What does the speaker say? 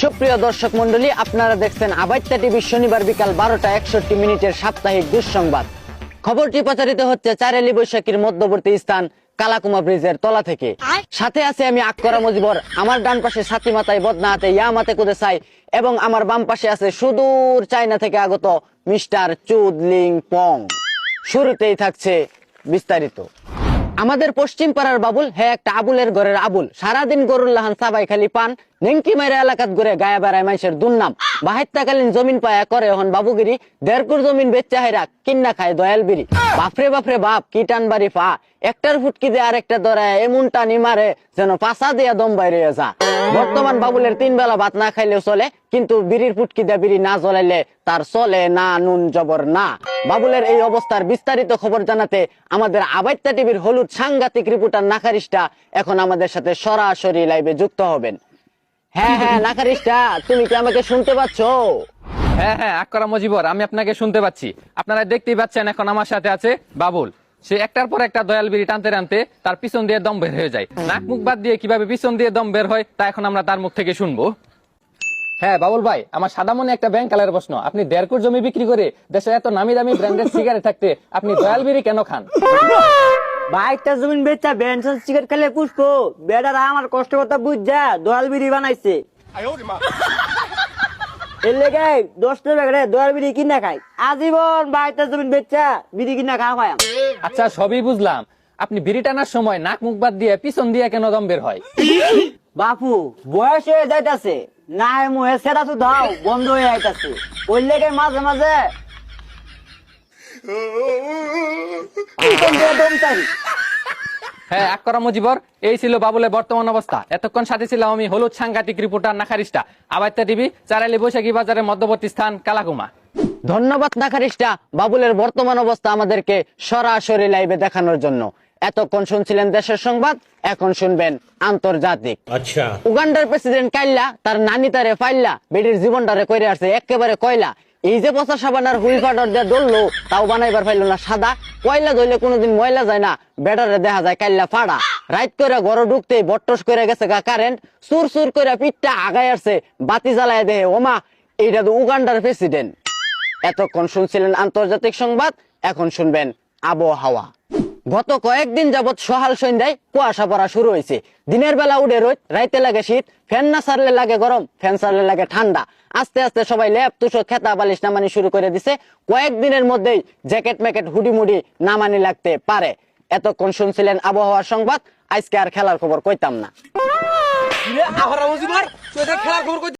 সুপ্রিয় দর্শক মন্ডলী, আপনারা দেখছেন আবাইত্যা টিভি শনিবার বিকাল 12:61 সাপ্তাহিক দুঃসংবাদ। খবরটি প্রচারিত হচ্ছে চারেলি বৈশাখীর মধ্যবর্তী স্থান কালাকুমা ব্রিজের তলা থেকে। সাথে আছে আমি আক্করা মজিবর, আমার ডান পাশে সাথী মাতায় বদনা হাতে ইয়া মাতে কুদে চাই, এবং আমার বাম পাশে আছে সুদূর চায়না থেকে আগত মিস্টার চুদলিং পং। শুরুতেই থাকছে বিস্তারিত। আমাদের পশ্চিম পাড়ার বাবুল একটা আবুলের ঘরের আবুল, সারাদিন গরুর লাহান সাবাই খালি পান, নেংকি মাইরা এলাকাত ঘুরে গায়া বেড়ায় মানুষের দুর্নাম। বাহাত্তাকালীন জমিন পায়া করে এখন বাবুগিরি, দেড়কুর জমিন বেচা হেরা কিন্না খায় দয়াল বিড়ি। বাপরে বাপরে বাপ, কি টান বাড়ি পা, একটার ফুটকি দিয়ে আরেকটা ধরায় এমন টানি মারে যেন পাশা দিয়া দম বাইরে যা। বর্তমান বাবুলের 3 বেলা ভাত না খাইলেও চলে, কিন্তু বিড়ির ফুটকি দিয়ে বিড়ি না জ্বলাইলে তার চলে না, নুন জবর না। বাবুলের এই অবস্থার বিস্তারিত খবর জানাতে আমাদের আবাইত্যা টিভির হলুদ সাংঘাতিক রিপোর্টার নাকারিস্টা এখন আমাদের সাথে সরাসরি লাইভে যুক্ত হবেন। হ্যাঁ নাকারিস্টা, তুমি কি আমাকে শুনতে পাচ্ছ? হ্যাঁ আক্করা মজিবর, আমি আপনাকে শুনতে পাচ্ছি। আপনারা দেখতেই পাচ্ছেন এখন আমার সাথে আছে বাবুল। সে একটার পর একটা দয়াল বিড়ি টানতে টানতে তার পিছন দিয়ে দম বের হয়ে যায়। নাক মুখ বাদ দিয়ে কিভাবে পিছন দিয়ে দম বের হয় তা এখন আমরা তার মুখ থেকে শুনবো। হ্যাঁ বাবুল ভাই, আমার সাদা মনে একটা ব্যাংক কালের প্রশ্ন, আপনি 1.5 কোটি জমি বিক্রি করে দেশে এত নামি দামি ব্র্যান্ডেড সিগারেট থাকতে আপনি দয়াল বিড়ি কেন খান? বাইকটা জমিন বেচা বেনসন সিগারেট খেলে পুষ্পো বেটারা আমার কষ্ট কথা বুঝা দয়াল বিড়ি বানাইছে। এর লেগে 10 টাকা করে দয়াল বিড়ি কিনা খাই, আজীবন বাইকটা জমিন বেচা বিড়ি কিনা খাওয়া হয়। আচ্ছা সবই বুঝলাম, আপনি বিড়ি টানার সময় নাক মুখ বাদ দিয়ে পিছন দিয়ে কেন দম বের হয়? বাপু বয়স হয়ে যাইতাছে, না মুহে সেটা তো দাও বন্ধ হয়ে যাইতাছে, ওই লেগে মাঝে মাঝে পিছন দিয়ে দম চাই। হ্যাঁ আক্করা মজিবর, এই ছিল বাবুলের বর্তমান অবস্থা। এতক্ষণ সাথে ছিলাম আমি হলুদ সাংঘাতিক রিপোর্টার নাকারিস্টা, আবাইত্যা টিভি, চারাইলি বৈশাখী বাজারের মধ্যবর্তী স্থান কালাকুমা। ধন্যবাদ নাকারিস্টা, বাবুলের বর্তমান অবস্থা আমাদেরকে সরাসরি লাইভে দেখানোর জন্য। এতক্ষণ শুনছিলেন দেশের সংবাদ, এখন শুনবেন আন্তর্জাতিক। আচ্ছা, উগান্ডার প্রেসিডেন্ট কাইল্লা তার নানি তারে ফাইল্লা বেডির জীবনটারে কইরে আসছে একেবারে কয়লা। এই যে পচা সাবানার হুইল ফাটার দিয়ে ডললো, তাও বানাইবার পাইল না সাদা। কয়লা ধরলে কোনোদিন ময়লা যায় না, বেডারে দেখা যায় কাইল্লা ফাড়া। রাইত করে ঘরে ঢুকতেই বট্টস করে গেছে গা কারেন্ট, সুর সুর করে পিঠটা আগায় আসছে, বাতি জ্বালায় দেহে ওমা, এইটা তো উগান্ডার প্রেসিডেন্ট। এতক্ষণ শুনছিলেন আন্তর্জাতিক সংবাদ, এখন শুনবেন আবহাওয়া। গত কয়েকদিন যাবৎ সহাল সন্ধ্যায় কুয়াশা পড়া শুরু হয়েছে। দিনের বেলা উড়ে রোদ, রাইতে লাগে শীত, ফ্যান না ছাড়লে লাগে গরম, ফ্যান ছাড়লে লাগে ঠান্ডা। আস্তে আস্তে সবাই ল্যাপ তুষো খেতা বালিশ নামানি শুরু করে দিছে। কয়েকদিনের মধ্যেই জ্যাকেট ম্যাকেট হুডি মুডি নামানি লাগতে পারে। এতক্ষণ শুনছিলেন আবহাওয়ার সংবাদ, আজকে আর খেলার খবর কইতাম না।